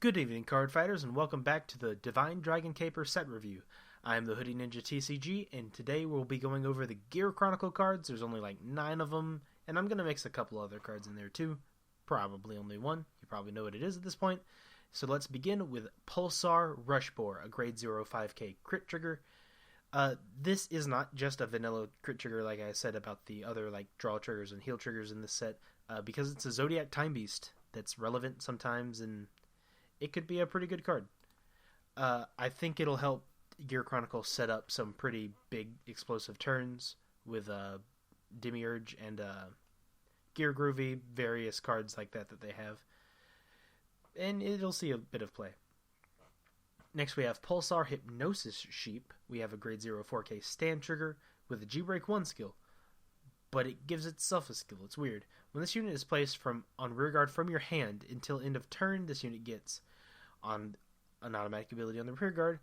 Good evening, card fighters, and welcome back to the Divine Dragon Caper set review. I am the Hoodie Ninja TCG, and today we'll be going over the Gear Chronicle cards. There's only like 9 of them, and I'm going to mix a couple other cards in there too. Probably only one. You probably know what it is at this point. So let's begin with Pulsar Rushbore, a grade 0 5k crit trigger. This is not just a vanilla crit trigger like I said about the other like draw triggers and heal triggers in this set, because it's a Zodiac Time Beast that's relevant sometimes, and it could be a pretty good card. I think it'll help Gear Chronicle set up some pretty big explosive turns with Demiurge and Gear Groovy, various cards like that they have. And it'll see a bit of play. Next we have Pulsar Hypnosis Sheep. We have a grade 0 4k stand trigger with a G-Break 1 skill. But it gives itself a skill. It's weird. When this unit is placed on rearguard from your hand until end of turn, this unit gets on an automatic ability on the rearguard.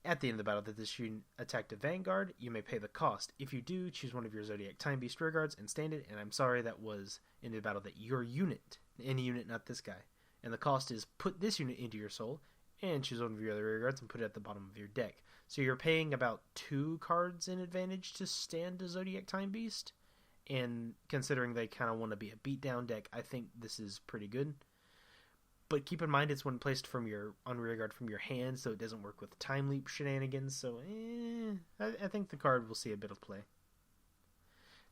At the end of the battle that this unit attacked a Vanguard, you may pay the cost. If you do, choose one of your Zodiac Time Beast rearguards and stand it. And I'm sorry, that was in the battle that your unit, any unit, not this guy. And the cost is put this unit into your soul and choose one of your other rearguards and put it at the bottom of your deck. So you're paying about 2 cards in advantage to stand a Zodiac Time Beast. And considering they kind of want to be a beatdown deck, I think this is pretty good. But keep in mind it's when placed on rearguard from your hand, so it doesn't work with Time Leap shenanigans. So I think the card will see a bit of play.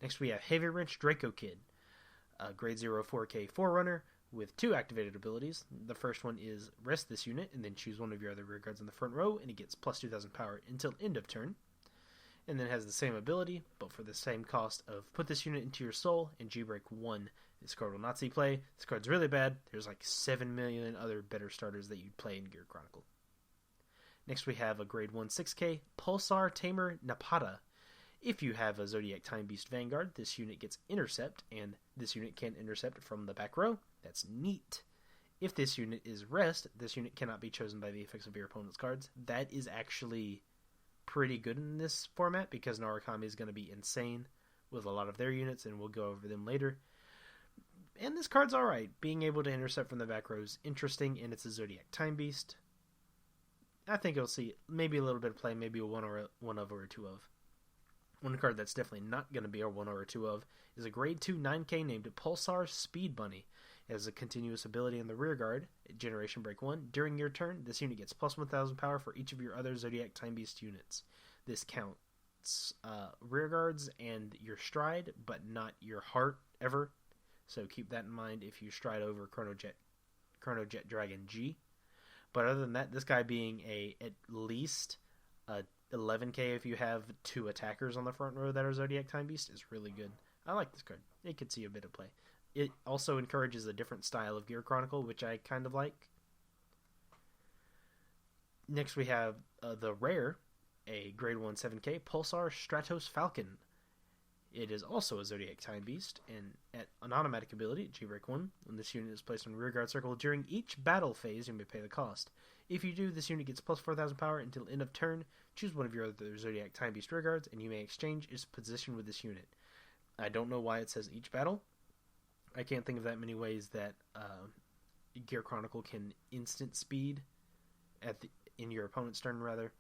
Next we have Heavy Wrench Draco Kid, a grade 0 4k Forerunner with 2 activated abilities. The first one is rest this unit and then choose one of your other rearguards in the front row, and it gets plus 2000 power until end of turn. And then has the same ability, but for the same cost of put this unit into your soul and G-Break 1. This card will not see play. This card's really bad. There's like 7 million other better starters that you'd play in Gear Chronicle. Next we have a grade 1 6k Pulsar Tamer Napata. If you have a Zodiac Time Beast Vanguard, this unit gets Intercept, and this unit can intercept from the back row. That's neat. If this unit is Rest, this unit cannot be chosen by the effects of your opponent's cards. That is actually pretty good in this format because Narukami is going to be insane with a lot of their units, and we'll go over them later. And this card's alright. Being able to intercept from the back row is interesting, and it's a Zodiac Time Beast. I think you'll see maybe a little bit of play, maybe a 1 of or a 2 of. One card that's definitely not going to be a 1 or a 2 of is a grade 2 9k named Pulsar Speed Bunny. It has a continuous ability in the rearguard, Generation Break 1. During your turn, this unit gets plus 1000 power for each of your other Zodiac Time Beast units. This counts rearguards and your stride, but not your heart ever. So keep that in mind if you stride over Chrono Jet Dragon G. But other than that, this guy being at least a 11k if you have 2 attackers on the front row that are Zodiac Time Beast is really good. I like this card. It could see a bit of play. It also encourages a different style of Gear Chronicle, which I kind of like. Next we have the rare, a grade 1 7k Pulsar Stratos Falcon. It is also a Zodiac Time Beast, and at an automatic ability, G-Break 1, when this unit is placed on a rearguard circle during each battle phase, you may pay the cost. If you do, this unit gets plus 4000 power until end of turn. Choose one of your other Zodiac Time Beast rearguards, and you may exchange its position with this unit. I don't know why it says each battle. I can't think of that many ways that Gear Chronicle can instant speed in your opponent's turn, rather.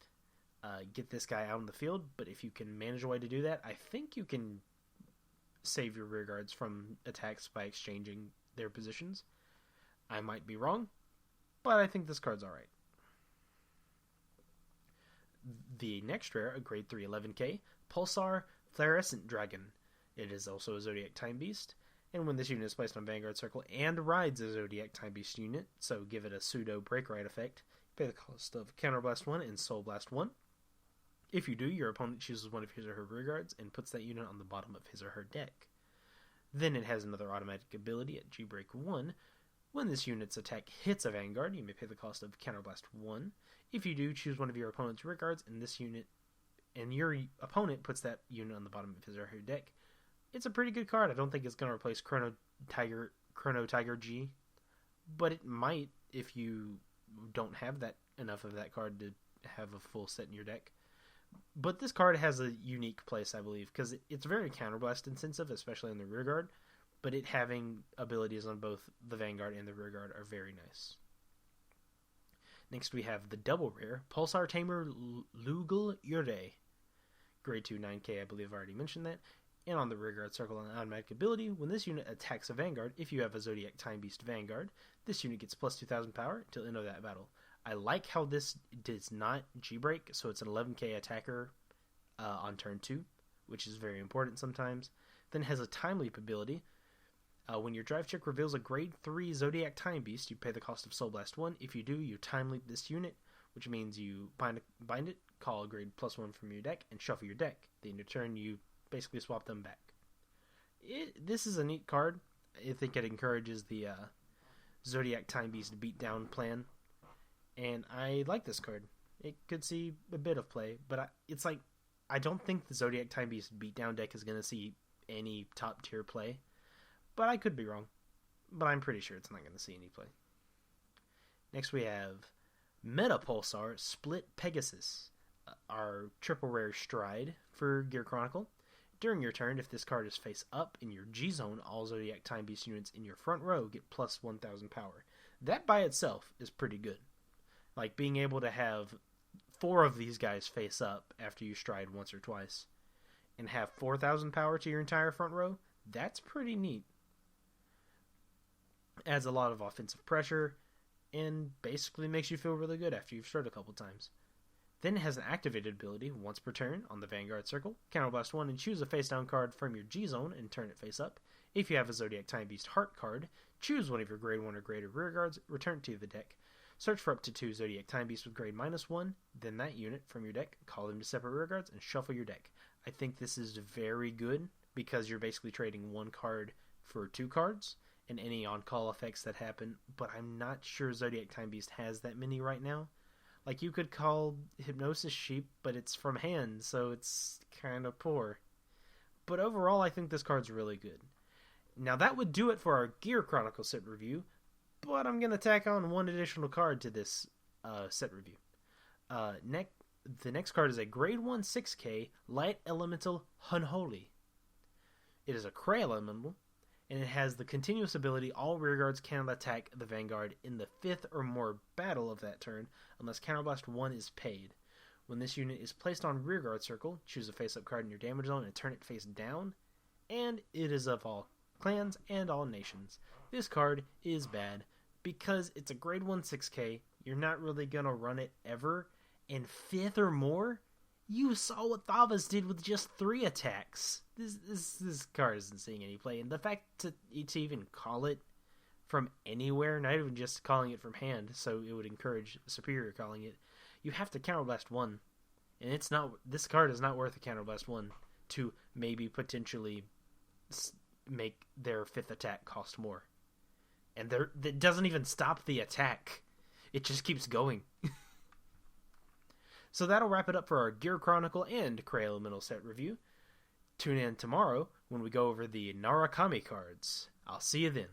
Get this guy out in the field, but if you can manage a way to do that, I think you can save your rearguards from attacks by exchanging their positions. I might be wrong, but I think this card's alright. The next rare, a grade 3 11k Pulsar Fluorescent Dragon. It is also a Zodiac Time Beast, and when this unit is placed on Vanguard Circle and rides a Zodiac Time Beast unit, so give it a pseudo Break Ride effect, pay the cost of Counterblast 1 and Soul Blast 1. If you do, your opponent chooses one of his or her rearguards and puts that unit on the bottom of his or her deck. Then it has another automatic ability at G-Break 1. When this unit's attack hits a Vanguard, you may pay the cost of Counterblast 1. If you do, choose one of your opponent's rearguards and your opponent puts that unit on the bottom of his or her deck. It's a pretty good card. I don't think it's going to replace Chrono Tiger G, but it might if you don't have enough of that card to have a full set in your deck. But this card has a unique place, I believe, because it's very counterblast intensive, especially in the rearguard. But it having abilities on both the Vanguard and the Rearguard are very nice. Next we have the double rare, Pulsar Tamer Lugal Yurde. Grade 2 9k, I believe I already mentioned that. And on the rearguard circle on automatic ability, when this unit attacks a Vanguard, if you have a Zodiac Time Beast Vanguard, this unit gets plus 2000 power until end of that battle. I like how this does not G-break, so it's an 11k attacker on turn 2, which is very important sometimes. Then it has a Time Leap ability. When your drive check reveals a grade 3 Zodiac Time Beast, you pay the cost of Soul Blast 1. If you do, you Time Leap this unit, which means you bind it, call a grade +1 from your deck, and shuffle your deck. Then in your turn, you basically swap them back. This is a neat card. I think it encourages the Zodiac Time Beast beatdown plan, and I like this card. It could see a bit of play, but it's like I don't think the Zodiac Time Beast beatdown deck is going to see any top tier play, but I could be wrong. But I'm pretty sure it's not going to see any play. Next we have Meta Pulsar Split Pegasus, our triple rare Stride for Gear Chronicle. During your turn, if this card is face up in your G-Zone, all Zodiac Time Beast units in your front row get plus 1000 power. That by itself is pretty good. Like being able to have 4 of these guys face up after you stride once or twice and have 4000 power to your entire front row, that's pretty neat. Adds a lot of offensive pressure and basically makes you feel really good after you've strode a couple times. Then it has an activated ability once per turn on the Vanguard circle. Counterblast 1 and choose a face down card from your G-Zone and turn it face up. If you have a Zodiac Time Beast Heart card, choose one of your grade 1 or greater rear guards, return it to the deck. Search for up to 2 Zodiac Time Beasts with grade -1, then that unit from your deck, call them to separate rear guards, and shuffle your deck. I think this is very good because you're basically trading 1 card for 2 cards and any on-call effects that happen, but I'm not sure Zodiac Time Beast has that many right now. Like, you could call Hypnosis Sheep, but it's from hand, so it's kind of poor. But overall, I think this card's really good. Now, that would do it for our Gear Chronicle set review, but I'm going to tack on 1 additional card to this set review. The next card is a grade 1 6k Light Elemental Unholy. It is a Cray elemental, and it has the continuous ability all rearguards cannot attack the Vanguard in the 5th or more battle of that turn unless Counterblast 1 is paid. When this unit is placed on rearguard circle, choose a face-up card in your damage zone and turn it face down, and it is of all clans and all nations. This card is bad because it's a grade 1 6k, you're not really going to run it ever, and 5th or more? You saw what Thavas did with just 3 attacks. This card isn't seeing any play, and the fact to even call it from anywhere, not even just calling it from hand, so it would encourage Superior calling it, you have to Counterblast 1, and it's not. This card is not worth a Counterblast 1 to maybe potentially make their 5th attack cost more, and that doesn't even stop the attack; it just keeps going. So that'll wrap it up for our Gear Chronicle and Cray Elemental set review. Tune in tomorrow when we go over the Narakami cards. I'll see you then.